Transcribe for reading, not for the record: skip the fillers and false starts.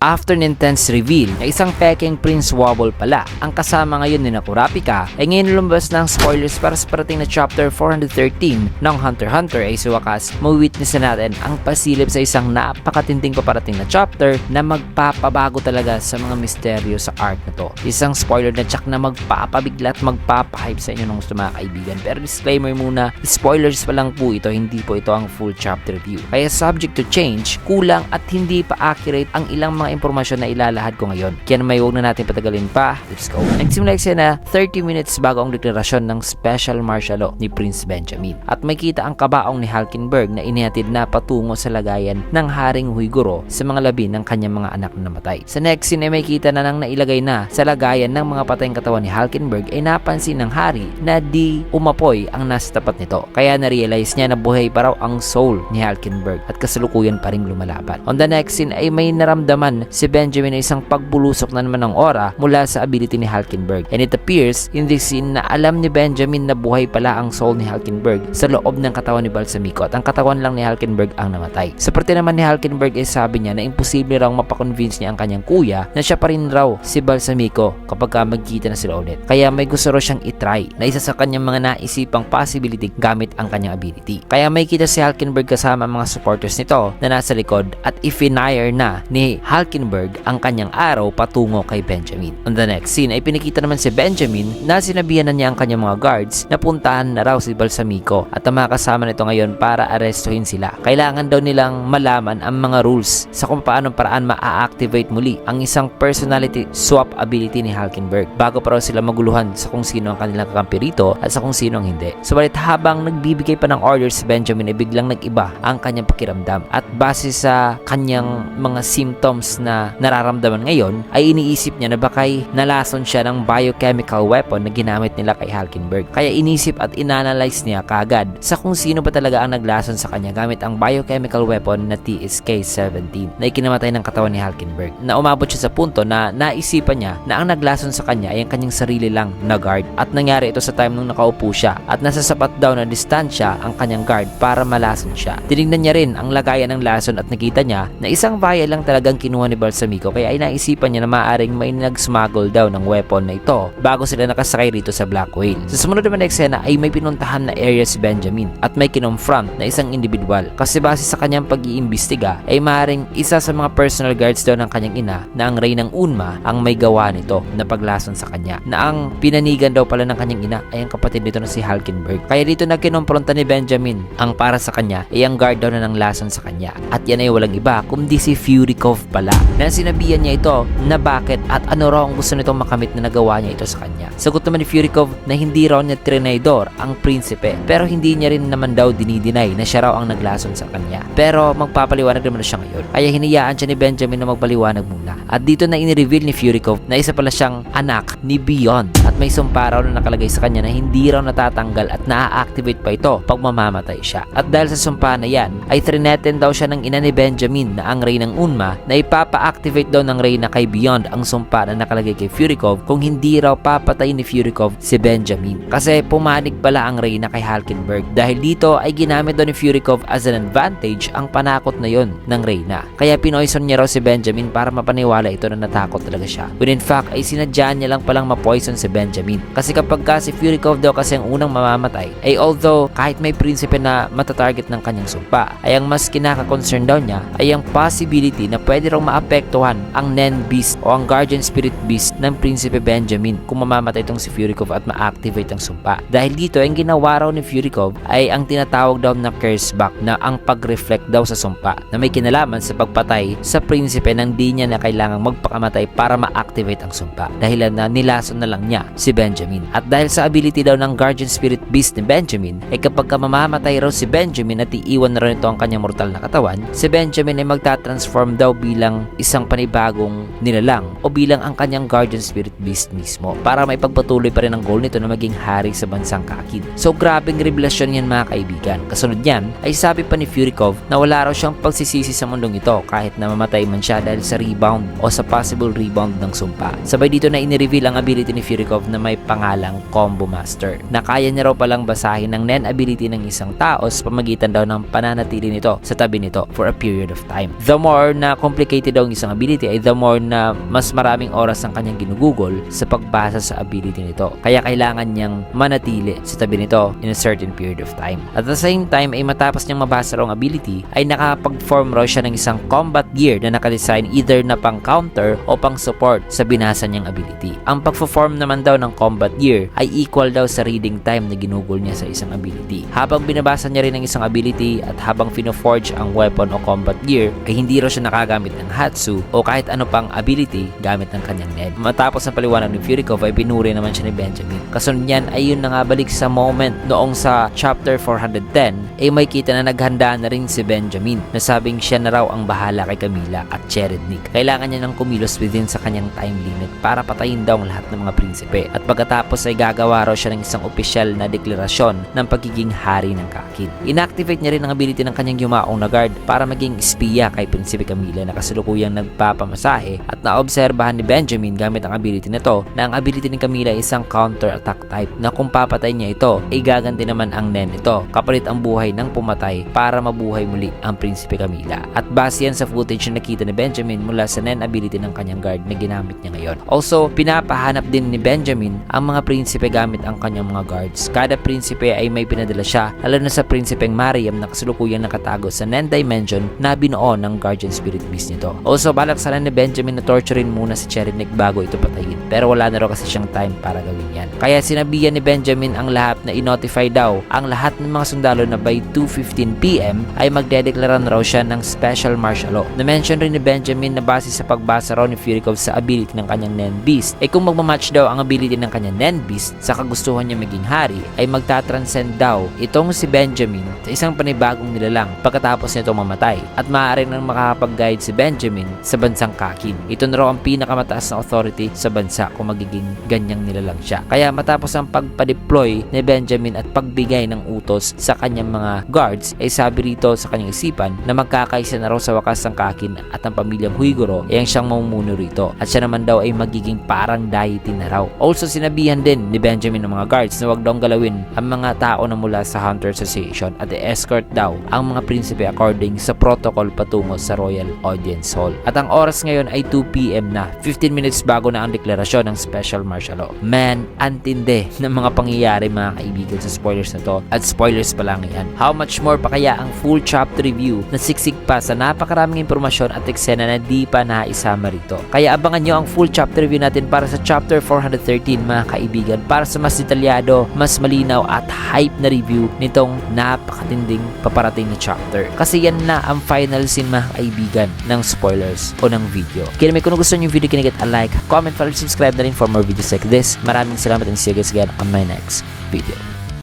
After ng intense reveal na isang peking Prince Wobble pala ang kasama ngayon ni Kurapika, ay ngayon lumabas ng spoilers para sa parating na chapter 413 ng Hunter x Hunter ay sa wakas mawitness na natin ang pasilip sa isang napakatinding paparating na chapter na magpapabago talaga sa mga misteryo sa arc na to. Isang spoiler na tsak na magpapabigla at magpapahype sa inyo ng gusto mga kaibigan. Pero disclaimer muna, spoilers pa lang po ito, hindi po ito ang full chapter review. Kaya subject to change, kulang at hindi pa accurate ang ilang mga impormasyon na ilalahad ko ngayon. Kaya may huwag na natin patagalin pa. Let's go. Nagsimula eksena 30 minutes bago ang deklarasyon ng special martial law ni Prince Benjamin. At may kita ang kabaong ni Hulkenberg na inihatid na patungo sa lagayan ng Haring Huiguro sa mga labi ng kanyang mga anak na namatay. Sa next scene ay may kita na nang nailagay na sa lagayan ng mga patayang katawan ni Hulkenberg ay napansin ng hari na di umapoy ang nasa tapat nito. Kaya na-realize niya na buhay pa raw ang soul ni Hulkenberg at kasalukuyan pa ring lumalaban. On the next scene ay may naramdaman si Benjamin na isang pagbulusok na naman ng aura mula sa ability ni Hulkenberg. And it appears in this scene na alam ni Benjamin na buhay pala ang soul ni Hulkenberg sa loob ng katawan ni Balsamico at ang katawan lang ni Hulkenberg ang namatay. Sa parte naman ni Hulkenberg ay sabi niya na imposible raw mapakonvince niya ang kanyang kuya na siya pa rin raw si Balsamico kapag magkita na sila ulit. Kaya may gusto raw siyang itry na isa sa kanyang mga naisipang possibility gamit ang kanyang ability. Kaya may kita si Hulkenberg kasama ang mga supporters nito na nasa likod at ifinire na ni Hulkenberg ang kanyang araw patungo kay Benjamin. On the next scene ay pinikita naman si Benjamin na sinabihan na niya ang kanyang mga guards na puntahan na raw si Balsamico at ang mga kasama nito ngayon para arestuhin sila. Kailangan daw nilang malaman ang mga rules sa kung paanong paraan ma-activate muli ang isang personality swap ability ni Hulkenberg bago pa raw sila maguluhan sa kung sino ang kanilang kakampi rito at sa kung sino ang hindi. Subalit habang nagbibigay pa ng orders si Benjamin ay biglang nag-iba ang kanyang pakiramdam at base sa kanyang mga symptoms na nararamdaman ngayon ay iniisip niya na bakay nalason siya ng biochemical weapon na ginamit nila kay Hulkenberg. Kaya inisip at inanalyze niya kagad sa kung sino ba talaga ang naglason sa kanya gamit ang biochemical weapon na TSK-17 na ikinamatay ng katawan ni Hulkenberg. Na umabot siya sa punto na naisipan niya na ang naglason sa kanya ay ang kanyang sarili lang na guard at nangyari ito sa time nung nakaupo siya at nasa sapat daw na distansya ang kanyang guard para malason siya. Tinignan niya rin ang lagayan ng lason at nakita niya na isang vial lang talagang kinuha ni Balsamico kaya ay naisipan niya na maaaring may nag-smuggle daw ng weapon na ito bago sila nakasakay rito sa Black Whale. Sa sumunod naman na eksena ay may pinuntahan na area si Benjamin at may kinonfront na isang individual kasi base sa kanyang pag-iimbestiga ay maaaring isa sa mga personal guards daw ng kanyang ina na ang Reynang Unma ang may gawa nito na paglason sa kanya na ang pinanigan daw pala ng kanyang ina ay ang kapatid nito na si Hulkenberg. Kaya dito na kinompronta ni Benjamin ang para sa kanya ay ang guard daw na nang lason sa kanya at yan ay walang iba kundi si Furikov pala na sinabihan niya ito na bakit at ano raw ang gusto nitong makamit na nagawa niya ito sa kanya. Sagot naman ni Furikov na hindi raw niya trinidor ang prinsipe pero hindi niya rin naman daw dinideny na siya raw ang naglason sa kanya. Pero magpapaliwanag naman siya ngayon. Kaya hinayaan siya ni Benjamin na magpaliwanag muna. At dito na inireveal ni Furikov na isa pala siyang anak ni Beyond at may sumpa raw na nakalagay sa kanya na hindi raw natatanggal at na-activate pa ito pag mamamatay siya. At dahil sa sumpa na yan ay threaten daw siya ng ina ni Benjamin na ang Reynang Unma na ipapa-activate daw ng Reyna kay Beyond ang sumpa na nakalagay kay Furikov kung hindi raw papatay ni Furikov si Benjamin. Kasi pumanig pala ang Reyna kay Hulkenberg dahil dito ay ginamit daw ni Furikov as an advantage ang panakot na yon ng Reyna. Kaya pinoison niya raw si Benjamin para mapaniwala ito na natakot talaga siya. When in fact ay sinadyaan niya lang palang mapoison si Benjamin. Kasi kapag si Furikov daw kasi ang unang mamamatay ay although kahit may prinsipe na matatarget ng kanyang sumpa ay ang mas kinaka-concern daw niya ay ang possibility na pwede raw maapektuhan ang Nen Beast o ang Guardian Spirit Beast ng Prinsipe Benjamin kung mamamatay itong si Furikov at ma-activate ang sumpa. Dahil dito, ang ginawa raw ni Furikov ay ang tinatawag daw na curse back na ang pag-reflect daw sa sumpa na may kinalaman sa pagpatay sa Prinsipe nang di niya na kailangang magpakamatay para ma-activate ang sumpa dahil na nilason na lang niya si Benjamin. At dahil sa ability daw ng Guardian Spirit Beast ni Benjamin ay kapag mamamatay raw si Benjamin at iiwan na rin ito ang kanyang mortal na katawan, si Benjamin ay magta-transform daw bilang isang panibagong nilalang o bilang ang kanyang Guardian Spirit Beast mismo para may pagpatuloy pa rin ang goal nito na maging hari sa bansang Kakid. So grabeng revelasyon yan mga kaibigan. Kasunod yan ay sabi pa ni Furikov na wala raw siyang pagsisisi sa mundong ito kahit na mamatay man siya dahil sa rebound o sa possible rebound ng sumpa. Sabay dito na inireveal ang ability ni Furikov na may pangalang Combo Master, na kaya niya raw palang basahin ng Nen ability ng isang tao sa pamagitan daw ng pananatili nito sa tabi nito for a period of time. The more na complicated daw ang isang ability ay the more na mas maraming oras ang kanyang ginugugol sa pagbasa sa ability nito. Kaya kailangan niyang manatili sa tabi nito in a certain period of time. At the same time ay matapos niyang mabasa raw ang ability ay nakapag-form raw siya ng isang combat gear na nakadesign either na pang counter o pang support sa binasa niyang ability. Ang pag-form naman daw ng combat gear ay equal daw sa reading time na ginugol niya sa isang ability. Habang binabasa niya rin ang isang ability at habang fino-forge ang weapon o combat gear ay hindi raw siya nakagamit ng Hatsu o kahit ano pang ability gamit ng kanyang Nen. Matapos ang paliwanag ni Furikov ay pinuri naman siya ni Benjamin. Kasunod niyan ay yun na nga balik sa moment noong sa chapter 410 ay may kita na naghanda na rin si Benjamin na sabing siya na raw ang bahala kay Camila at Cherednik. Kailangan niya ng kumilos within sa kanyang time limit para patayin daw ang lahat ng mga prinsipe at pagkatapos ay gagawa raw siya ng isang opisyal na deklarasyon ng pagiging hari ng Kakin. Inactivate niya rin ang ability ng kanyang yumaong na guard para maging espiya kay Prinsipe Camila na kasalukuyang nagpapamasahe at naobserbahan ni Benjamin gamit ang ability nito na ang ability ni Camila ay isang counter attack type na kung papatay niya ito ay gaganti naman ang Nen ito kapalit ang buhay ng pumatay para mabuhay muli ang Prinsipe Camila. At base yan sa footage na nakita ni Benjamin mula sa Nen ability ng kanyang guard na ginamit niya ngayon. Also, pinapahanap din ni Benjamin ang mga prinsipe gamit ang kanyang mga guards. Kada prinsipe ay may pinadala siya, lalo na sa prinsipeng Mariam na kasalukuyang nakatago sa Nen Dimension na binuo ng Guardian Spirit Beast nito. Also, balak sana ni Benjamin na torturein muna si Cherednik bago ito patayin. Pero wala na raw kasi siyang time para gawin yan. Kaya sinabihan ni Benjamin ang lahat na i-notify daw ang lahat ng mga sundalo na by 2:15 PM ay magdedeklaran raw siya ng special martial law. Na-mention rin ni Benjamin na base sa pagbasa raw ni Furikov sa ability ng kanyang Nen Beast ay kung magmamatch daw ang ability ng kanyang Nen Beast sa kagustuhan niya maging hari ay magtatranscend daw itong si Benjamin sa isang panibagong nilalang pagkatapos nito mamatay at maaari nang makakapag-guide si Benjamin sa bansang Kakin. Ito na raw ang pinakamataas na authority sa bansa kung magiging ganyang nilalang siya. Kaya matapos ang pagpa-deploy ni Benjamin at pagbigay ng utos sa kanyang mga guards ay sabi rito sa kanyang isipan na magkakaisa na raw sa wakas ang Kakin at ang pamilyang Huiguro ay ang siyang mamumuno rito at siya naman daw ay magiging parang deity na raw. Also sinabihan din ni Benjamin ng mga guards na wag daw galawin ang mga tao na mula sa Hunter Association at i-escort daw ang mga prinsipe according sa protocol patungo sa Royal Audience Hall. At ang oras ngayon ay 2 PM na, 15 minutes bago na ang deklarasyon ng Special Martial Law. Man, antindi ng mga pangyayari mga kaibigan sa spoilers na to at spoilers pa lang yan. How much more pa kaya ang full chapter review na siksik pa sa napakaraming impormasyon at eksena na di pa naisama rito. Kaya abangan nyo ang full chapter review natin para sa chapter 413 mga kaibigan para sa mas detalyado, mas malinaw at hype na review nitong napakatinding paparating na chapter. Kasi yan na ang final scene mga kaibigan ng spoilers o ng video. Kaya naman kung gusto nyo yung video, kinagat a like, comment, follow, subscribe na rin for more videos like this. Maraming salamat and see you guys again on my next video.